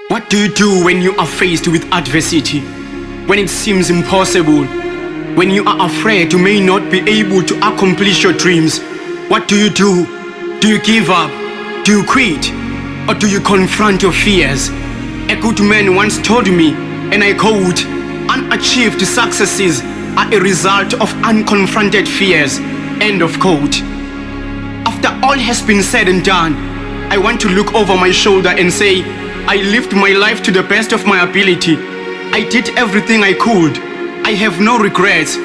What do you do when you are faced with adversity? When it seems impossible? When you are afraid you may not be able to accomplish your dreams? What do you do? Do you give up? Do you quit? Or do you confront your fears? A good man once told me, and I quote, "Unachieved successes are a result of unconfronted fears." End of quote. After all has been said and done, I want to look over my shoulder and say, I lived my life to the best of my ability. I did everything I could. I have no regrets.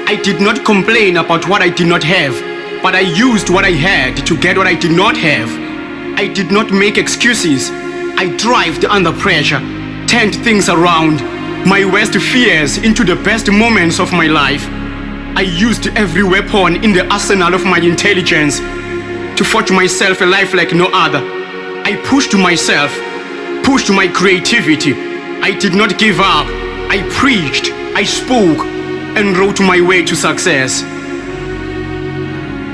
I did not complain about what I did not have, but I used what I had to get what I did not have. I did not make excuses. I thrived under pressure, turned things around, my worst fears into the best moments of my life. I used every weapon in the arsenal of my intelligence to forge myself a life like no other. I pushed myself, pushed my creativity. I did not give up. I preached, I spoke, and wrote my way to success.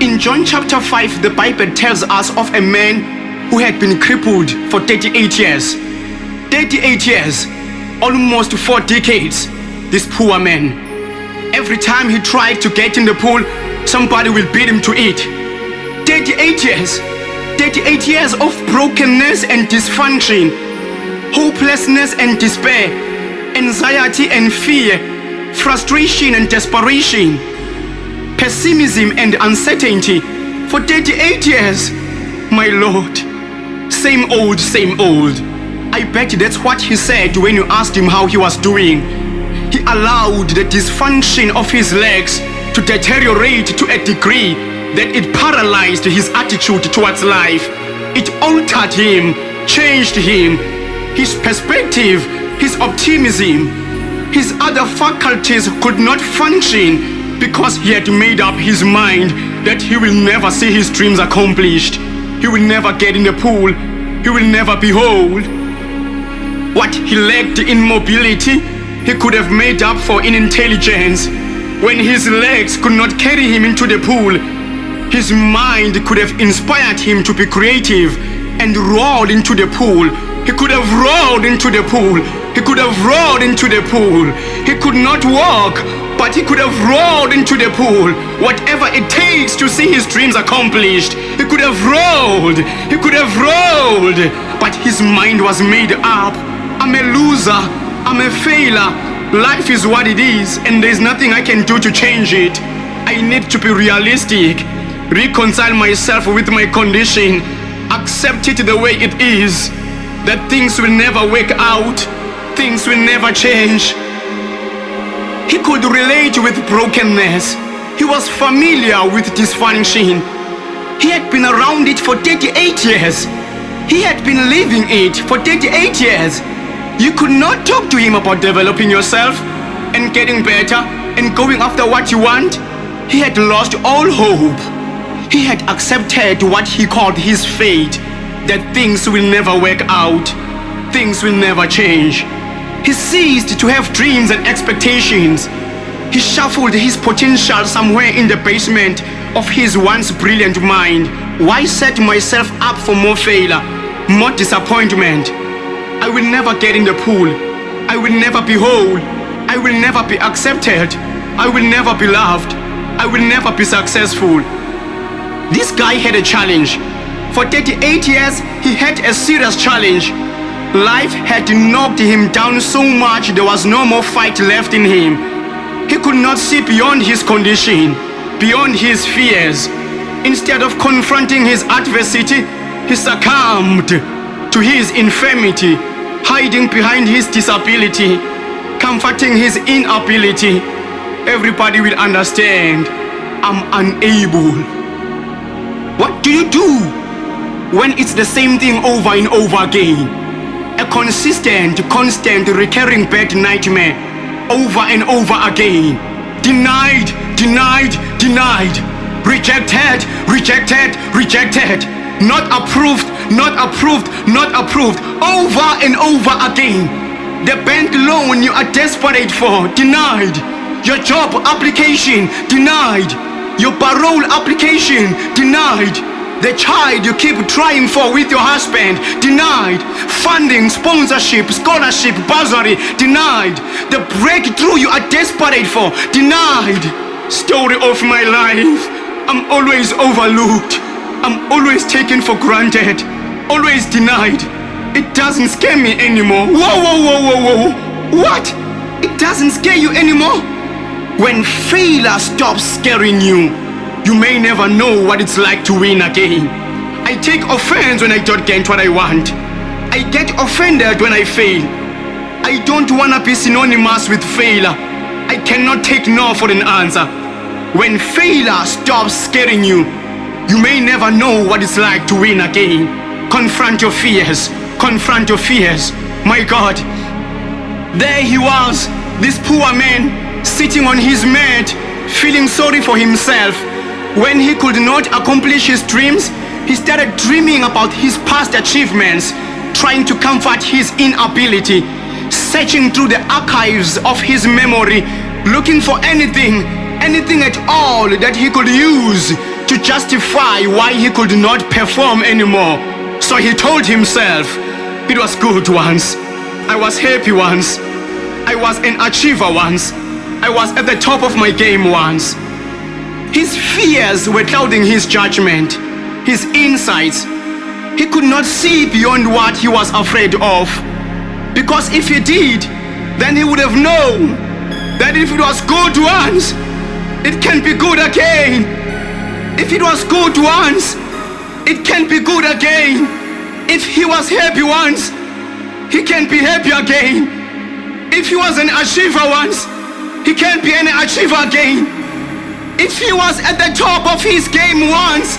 In John chapter 5, the Bible tells us of a man who had been crippled for 38 years. 38 years, almost 4 decades, this poor man. Every time he tried to get in the pool, somebody will beat him to it. 38 years. 38 years of brokenness and dysfunction, hopelessness and despair, anxiety and fear, frustration and desperation, pessimism and uncertainty. For 38 years, my Lord. Same old, same old. I bet that's what he said when you asked him how he was doing. He allowed the dysfunction of his legs to deteriorate to a degree that it paralyzed his attitude towards life. It altered him, changed him, his perspective, his optimism. His other faculties could not function because he had made up his mind that he will never see his dreams accomplished. He will never get in the pool. He will never be whole. What he lacked in mobility, he could have made up for in intelligence. When his legs could not carry him into the pool, his mind could have inspired him to be creative and roll into the pool. He could have rolled into the pool. He could have rolled into the pool. He could not walk, but he could have rolled into the pool. Whatever it takes to see his dreams accomplished, he could have rolled. He could have rolled. But his mind was made up. I'm a loser. I'm a failure. Life is what it is, and there's nothing I can do to change it. I need to be realistic, reconcile myself with my condition, accept it the way it is, that things will never work out, things will never change. He could relate with brokenness. He was familiar with dysfunction. He had been around it for 38 years. He had been living it for 38 years. You could not talk to him about developing yourself and getting better and going after what you want. He had lost all hope. He had accepted what he called his fate, that things will never work out, things will never change. He ceased to have dreams and expectations. He shuffled his potential somewhere in the basement of his once brilliant mind. Why set myself up for more failure, more disappointment? I will never get in the pool. I will never be whole. I will never be accepted. I will never be loved. I will never be successful. This guy had a challenge. For 38 years, he had a serious challenge. Life had knocked him down so much there was no more fight left in him. He could not see beyond his condition, beyond his fears. Instead of confronting his adversity, he succumbed to his infirmity, hiding behind his disability, comforting his inability. Everybody will understand. I'm unable. What do you do when it's the same thing over and over again? A consistent, constant, recurring bad nightmare over and over again. Denied, denied, denied. Rejected, rejected, rejected. Not approved, not approved, not approved. Over and over again. The bank loan you are desperate for, denied. Your job application, denied. Your parole application, denied. The child you keep trying for with your husband, denied. Funding, sponsorship, scholarship, bursary, denied. The breakthrough you are desperate for, denied. Story of my life. I'm always overlooked. I'm always taken for granted. Always denied. It doesn't scare me anymore. Whoa. What? It doesn't scare you anymore? When failure stops scaring you, you may never know what it's like to win again. I take offense when I don't get what I want. I get offended when I fail. I don't want to be synonymous with failure. I cannot take no for an answer. When failure stops scaring you, you may never know what it's like to win again. Confront your fears. Confront your fears. My God. There he was, this poor man, sitting on his mat, feeling sorry for himself. When he could not accomplish his dreams, he started dreaming about his past achievements, trying to comfort his inability, searching through the archives of his memory, looking for anything at all that he could use to justify why he could not perform anymore. So he told himself, it was good once. I was happy once. I was an achiever once. I was at the top of my game once. His fears were clouding his judgment, his insights. He could not see beyond what he was afraid of. Because if he did, then he would have known that if it was good once, it can be good again. If it was good once, it can be good again. If he was happy once, he can be happy again. If he was an achiever once, he can be an achiever again. If he was at the top of his game once,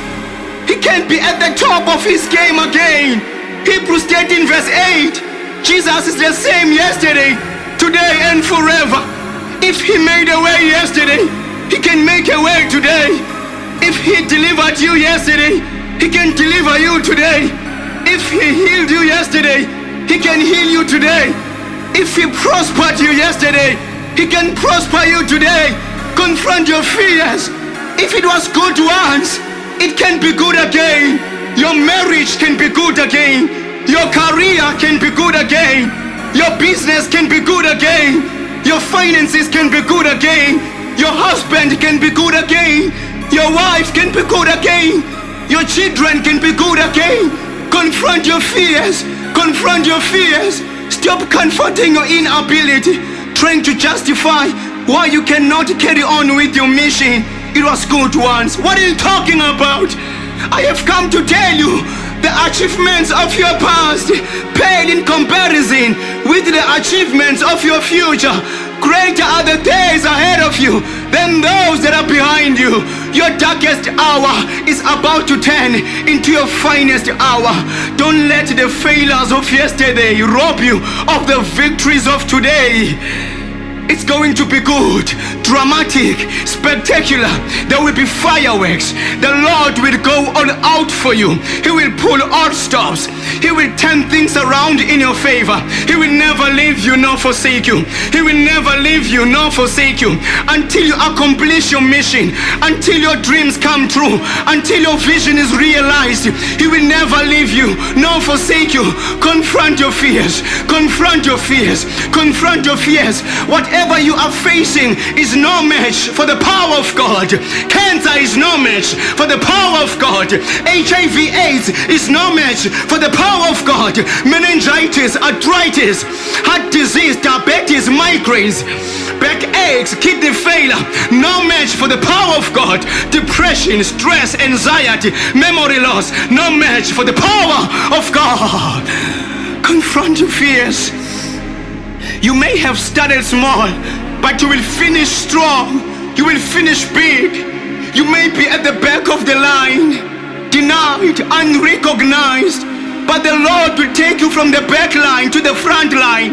he can be at the top of his game again. Hebrews 13 verse 8. Jesus is the same yesterday, today and forever. If he made a way yesterday, he can make a way today. If he delivered you yesterday, he can deliver you today. If he healed you yesterday, he can heal you today. If he prospered you yesterday, he can prosper you today. Confront your fears. If it was good once, it can be good again. Your marriage can be good again. Your career can be good again. Your business can be good again. Your finances can be good again. Your husband can be good again. Your wife can be good again. Your children can be good again. Confront your fears. Confront your fears. Stop confronting your inability, trying to justify why you cannot carry on with your mission. It was good once. What are you talking about? I have come to tell you, the achievements of your past pale in comparison with the achievements of your future. Greater are the days ahead of you than those that are behind you. Your darkest hour is about to turn into your finest hour. Don't let the failures of yesterday rob you of the victories of today. It's going to be good, dramatic, spectacular. There will be fireworks. The Lord will go all out for you. He will pull all stops. He will turn things around in your favor. He will never leave you nor forsake you. He will never leave you nor forsake you until you accomplish your mission, until your dreams come true, until your vision is realized. He will never leave you nor forsake you. Confront your fears. Confront your fears. Confront your fears. Whatever you are facing is no match for the power of God. Cancer is no match for the power of God. HIV/AIDS is no match for the power of God. Meningitis, arthritis, heart disease, diabetes, migraines, backaches, kidney failure, no match for the power of God. Depression, stress, anxiety, memory loss, no match for the power of God. Confront your fears. You may have started small, but you will finish strong. You will finish big. You may be at the back of the line, denied, unrecognized, but the Lord will take you from the back line to the front line.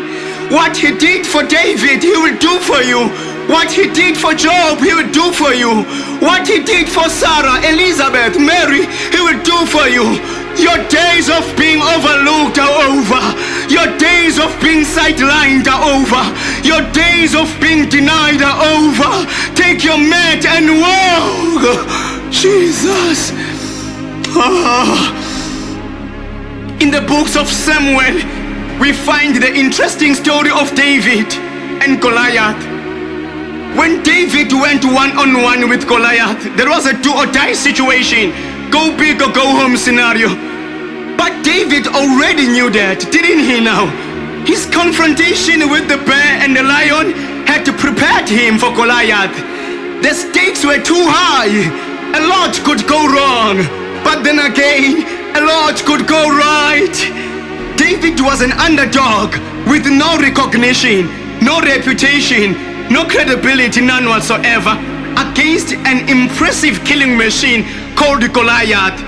What he did for David, he will do for you. What he did for Job, he will do for you. What he did for Sarah, Elizabeth, Mary, he will do for you. Your days of being overlooked are over. Your days of being sidelined are over. Your days of being denied are over. Take your mat and walk. Jesus. In the books of Samuel, we find the interesting story of David and Goliath. When David went one-on-one with Goliath, there was a do-or-die situation, go big or go home scenario. But David already knew that, didn't he now? His confrontation with the bear and the lion had prepared him for Goliath. The stakes were too high. A lot could go wrong, but then again, a lot could go right. David was an underdog with no recognition, no reputation, no credibility, none whatsoever, against an impressive killing machine called Goliath,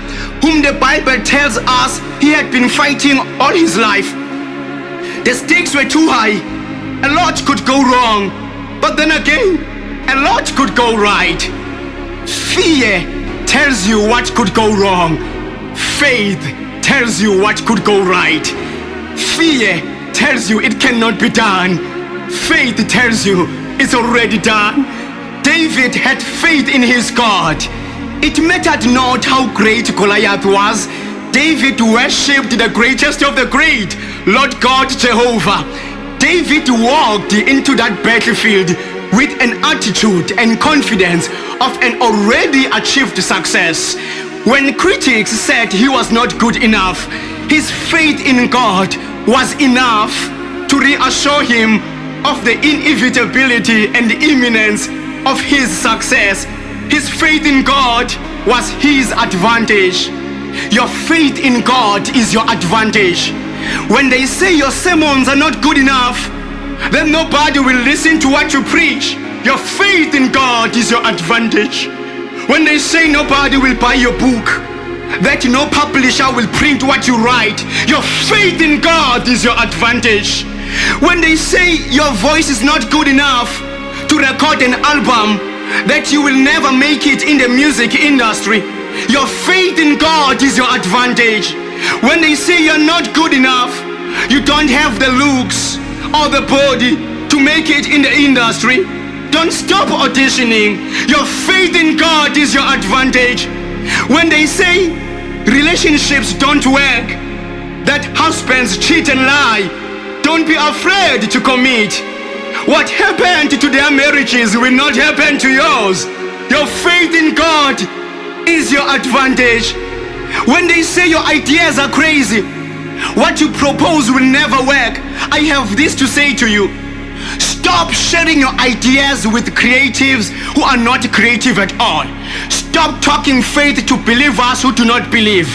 whom the Bible tells us he had been fighting all his life. The stakes were too high. A lot could go wrong, but then again, a lot could go right. Fear tells you what could go wrong. Faith tells you what could go right. Fear tells you it cannot be done. Faith tells you it's already done. David had faith in his God. It mattered not how great Goliath was. David worshipped the greatest of the great, Lord God Jehovah. David walked into that battlefield with an attitude and confidence of an already achieved success. When critics said he was not good enough, his faith in God was enough to reassure him of the inevitability and imminence of his success. His faith in God was his advantage. Your faith in God is your advantage. When they say your sermons are not good enough, then nobody will listen to what you preach. Your faith in God is your advantage. When they say nobody will buy your book, that no publisher will print what you write, your faith in God is your advantage. When they say your voice is not good enough to record an album, that you will never make it in the music industry, your faith in God is your advantage. When they say you're not good enough, you don't have the looks or the body to make it in the industry, don't stop auditioning. Your faith in God is your advantage. When they say relationships don't work, that husbands cheat and lie, don't be afraid to commit. What happened to their marriages will not happen to yours. Your faith in God is your advantage. When they say your ideas are crazy, what you propose will never work, I have this to say to you. Stop sharing your ideas with creatives who are not creative at all. Stop talking faith to believers who do not believe.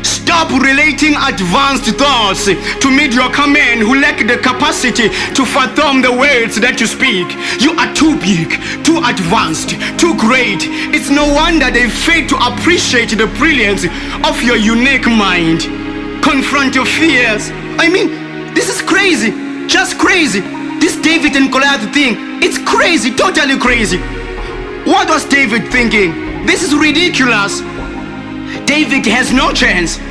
Stop relating advanced thoughts to mediocre men who lack the capacity to fathom the words that you speak. You are too big, too advanced, too great. It's no wonder they fail to appreciate the brilliance of your unique mind. Confront your fears. I mean, this is crazy, just crazy. This David and Goliath thing, it's crazy, totally crazy. What was David thinking? This is ridiculous. David has no chance.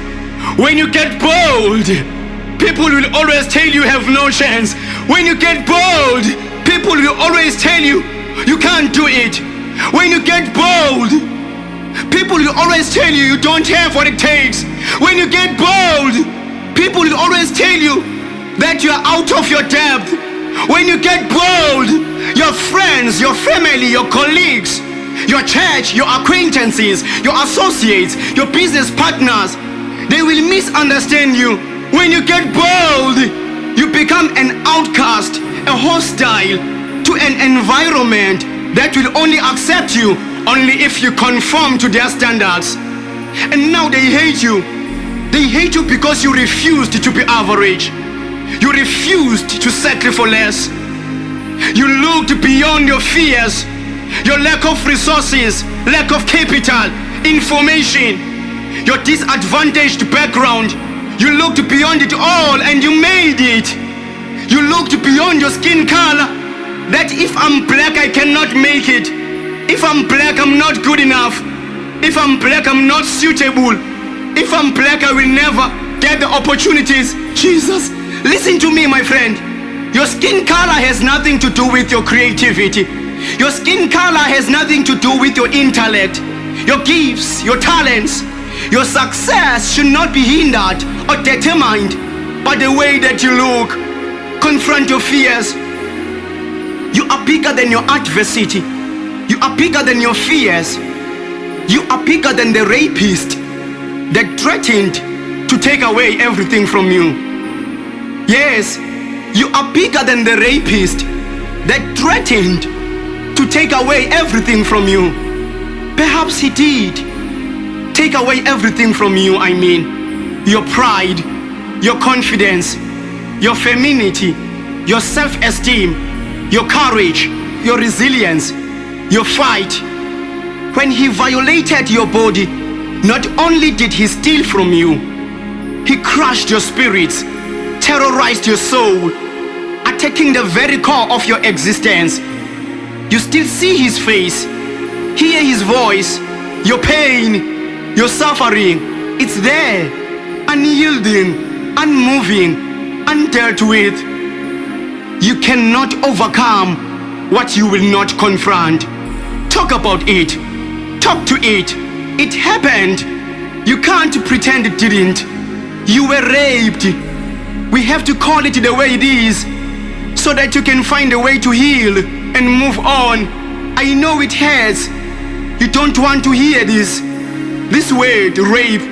When you get bold, people will always tell you have no chance. When you get bold, people will always tell you you can't do it. When you get bold, people will always tell you you don't have what it takes. When you get bold, people will always tell you that you are out of your depth. When you get bold, your friends, your family, your colleagues, your church, your acquaintances, your associates, your business partners, they will misunderstand you. When you get bold, you become an outcast, a hostile to an environment that will only accept you only if you conform to their standards. And now they hate you. They hate you because you refused to be average. You refused to settle for less. You looked beyond your fears, your lack of resources, lack of capital, information, your disadvantaged background. You looked beyond it all and you made it. You looked beyond your skin color, that if I'm black I cannot make it. If I'm black I'm not good enough. If I'm black I'm not suitable. If I'm black I will never get the opportunities. Jesus. Listen to me, my friend. Your skin color has nothing to do with your creativity. Your skin color has nothing to do with your intellect, your gifts, your talents. Your success should not be hindered or determined by the way that you look. Confront your fears. You are bigger than your adversity. You are bigger than your fears. You are bigger than the rapist that threatened to take away everything from you. Yes, you are bigger than the rapist that threatened to take away everything from you. Perhaps he did take away everything from you. I mean, your pride, your confidence, your femininity, your self-esteem, your courage, your resilience, your fight. When he violated your body, not only did he steal from you, he crushed your spirits, terrorized your soul, attacking the very core of your existence. You still see his face, hear his voice, your pain, your suffering. It's there, unyielding, unmoving, undealt with. You cannot overcome what you will not confront. Talk about it. Talk to it. It happened. You can't pretend it didn't. You were raped. We have to call it the way it is, so that you can find a way to heal and move on. I know it hurts. You don't want to hear this. This word, rape,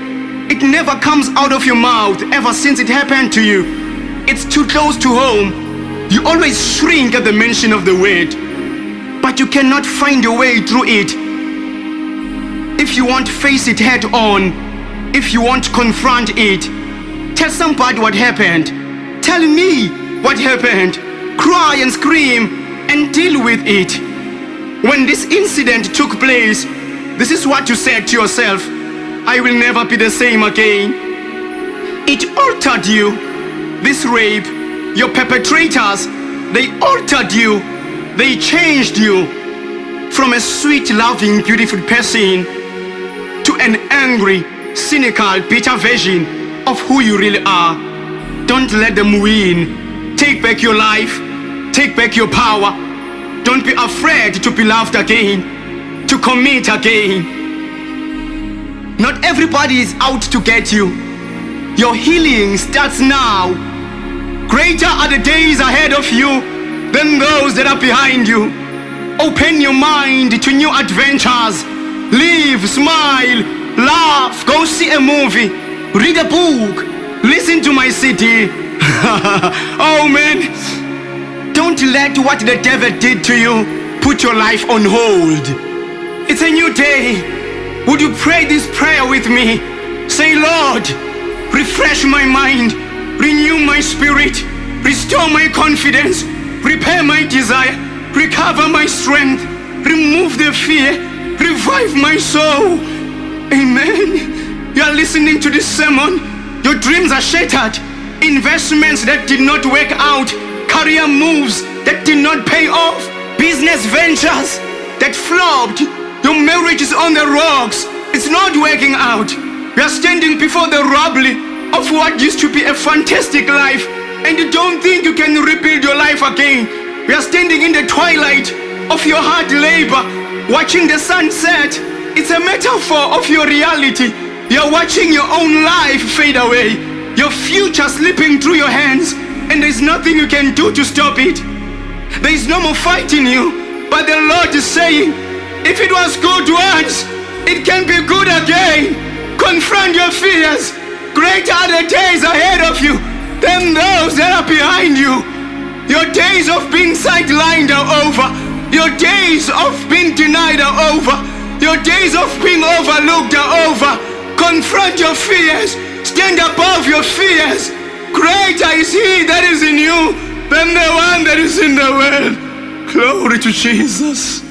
it never comes out of your mouth ever since it happened to you. It's too close to home. You always shrink at the mention of the word, but you cannot find a way through it. If you want to face it head on, if you want to confront it, tell somebody what happened. Tell me what happened. Cry and scream and deal with it. When this incident took place, this is what you said to yourself: I will never be the same again. It altered you. This rape, your perpetrators, they altered you. They changed you from a sweet, loving, beautiful person to an angry, cynical, bitter version of who you really are. Don't let them win. Take back your life. Take back your power. Don't be afraid to be loved again, to commit again. Not everybody is out to get you. Your healing starts now. Greater are the days ahead of you than those that are behind you. Open your mind to new adventures. Live, smile, laugh, go see a movie, read a book, listen to my CD. Oh man, don't let what the devil did to you put your life on hold. It's a new day. Would you pray this prayer with me? Say, Lord, refresh my mind, renew my spirit, restore my confidence, repair my desire, recover my strength, remove the fear, revive my soul. Amen. You are listening to this sermon. Your dreams are shattered. Investments that did not work out. Career moves that did not pay off. Business ventures that flopped. Your marriage is on the rocks. It's not working out. You are standing before the rubble of what used to be a fantastic life, and you don't think you can rebuild your life again. You are standing in the twilight of your hard labor, watching the sunset. It's a metaphor of your reality. You're watching your own life fade away, your future slipping through your hands, and there's nothing you can do to stop it. There is no more fighting you, but the Lord is saying, if it was good once, it can be good again. Confront your fears. Greater are the days ahead of you than those that are behind you. Your days of being sidelined are over. Your days of being denied are over. Your days of being overlooked are over. Confront your fears. Stand above your fears. Greater is He that is in you than the one that is in the world. Glory to Jesus.